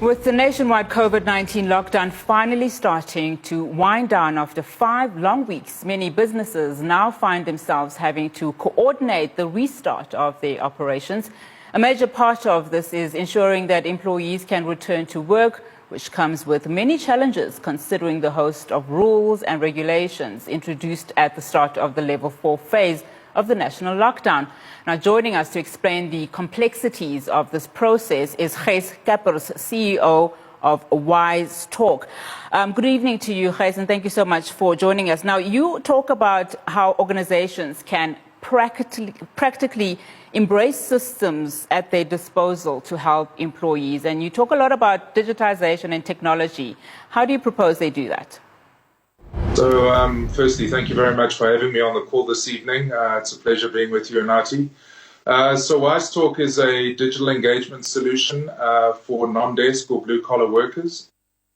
With the nationwide COVID-19 lockdown finally starting to wind down after 5 long weeks, many businesses now find themselves having to coordinate the restart of their operations. A major part of this is ensuring that employees can return to work, which comes with many challenges considering the host of rules and regulations introduced at the start of the level 4 phase of the national lockdown. Now, joining us to explain the complexities of this process is Gys Kappers, CEO of Wyzetalk. Good evening to you, Gys, and thank you so much for joining us. Now, you talk about how organizations can practically embrace systems at their disposal to help employees, and you talk a lot about digitization and technology. How do you propose they do that? So, firstly, thank you very much for having me on the call this evening. It's a pleasure being with you, Anati. So Wyzetalk is a digital engagement solution for non-desk or blue-collar workers.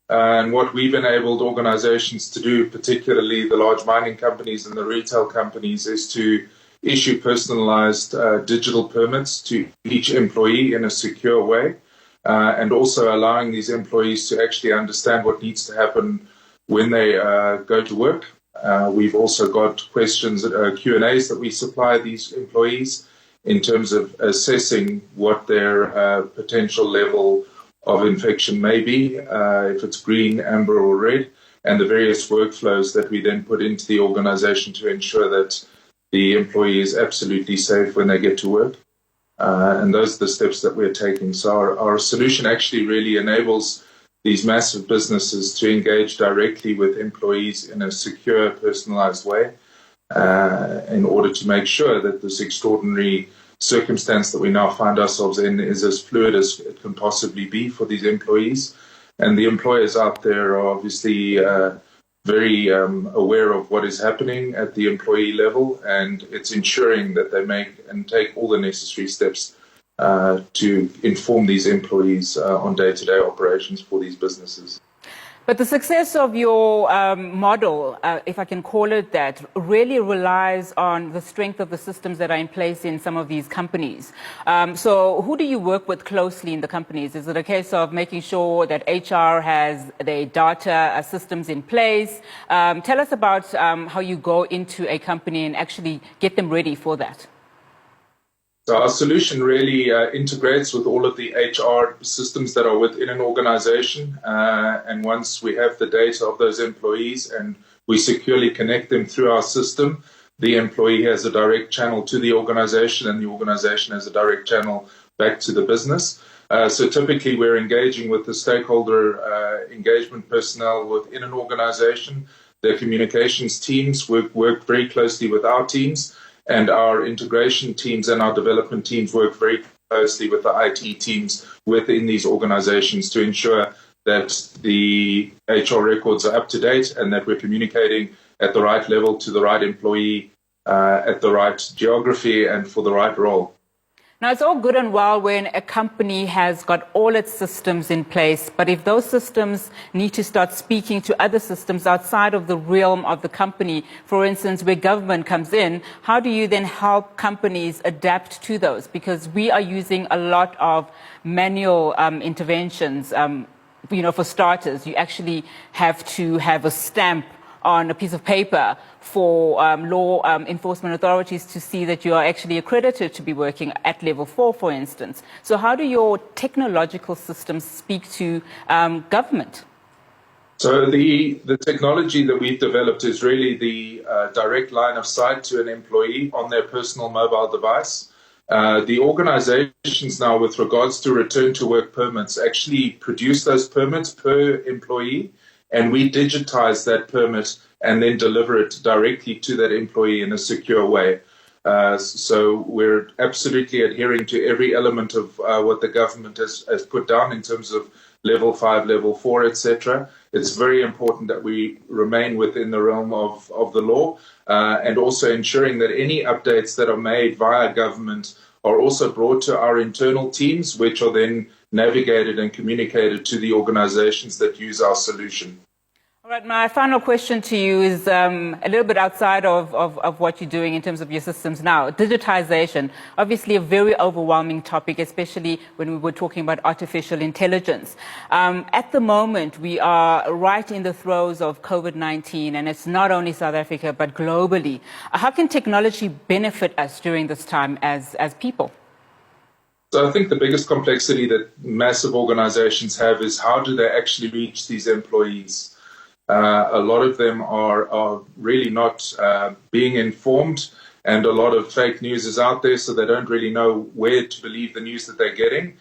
And what we've enabled organizations to do, particularly the large mining companies and the retail companies, is to issue personalized digital permits to each employee in a secure way, and also allowing these employees to actually understand what needs to happen when they go to work. We've also got questions, Q&As that we supply these employees in terms of assessing what their potential level of infection may be, if it's green, amber or red, and the various workflows that we then put into the organization to ensure that the employee is absolutely safe when they get to work. And those are the steps that we're taking. So our solution actually really enables these massive businesses to engage directly with employees in a secure, personalized way, in order to make sure that this extraordinary circumstance that we now find ourselves in is as fluid as it can possibly be for these employees. And the employers out there are obviously very aware of what is happening at the employee level, and it's ensuring that they make and take all the necessary steps to inform these employees on day-to-day operations for these businesses. But the success of your model, if I can call it that, really relies on the strength of the systems that are in place in some of these companies. So who do you work with closely in the companies? Is it a case of making sure that HR has their data systems in place? Tell us about how you go into a company and actually get them ready for that. So our solution really integrates with all of the HR systems that are within an organization. And once we have the data of those employees and we securely connect them through our system, the employee has a direct channel to the organization and the organization has a direct channel back to the business. So typically we're engaging with the stakeholder engagement personnel within an organization. The communications teams work very closely with our teams, and our integration teams and our development teams work very closely with the IT teams within these organizations to ensure that the HR records are up to date and that we're communicating at the right level to the right employee, at the right geography and for the right role. Now, it's all good and well when a company has got all its systems in place, but if those systems need to start speaking to other systems outside of the realm of the company, for instance, where government comes in, how do you then help companies adapt to those? Because we are using a lot of manual interventions. For starters, you actually have to have a stamp on a piece of paper for law enforcement authorities to see that you are actually accredited to be working at level 4, for instance. So how do your technological systems speak to government? So the technology that we've developed is really the direct line of sight to an employee on their personal mobile device. The organizations now, with regards to return to work permits, actually produce those permits per employee, and we digitize that permit and then deliver it directly to that employee in a secure way. So we're absolutely adhering to every element of what the government has put down in terms of level 5, level 4, etc. It's very important that we remain within the realm of the law, and also ensuring that any updates that are made via government are also brought to our internal teams, which are then navigated and communicated to the organizations that use our solution. All right, my final question to you is a little bit outside of what you're doing in terms of your systems now. Digitization, obviously a very overwhelming topic, especially when we were talking about artificial intelligence. At the moment, we are right in the throes of COVID-19, and it's not only South Africa, but globally. How can technology benefit us during this time as people? So I think the biggest complexity that massive organizations have is how do they actually reach these employees? A lot of them are really not being informed, and a lot of fake news is out there, so they don't really know where to believe the news that they're getting.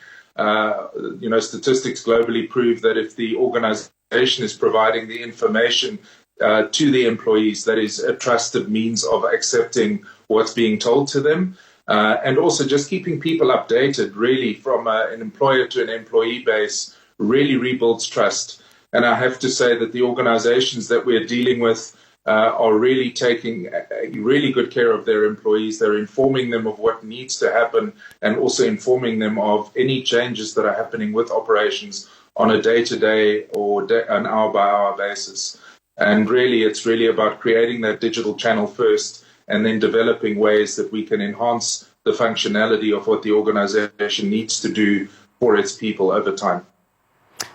Statistics globally prove that if the organization is providing the information to the employees, that is a trusted means of accepting what's being told to them. And also just keeping people updated, really, from an employer to an employee base, really rebuilds trust. And I have to say that the organizations that we're dealing with are really taking really good care of their employees. They're informing them of what needs to happen and also informing them of any changes that are happening with operations on a day-to-day or an hour-by-hour basis. And really, it's really about creating that digital channel first and then developing ways that we can enhance the functionality of what the organization needs to do for its people over time.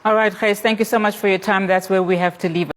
All right, Gys, thank you so much for your time. That's where we have to leave it.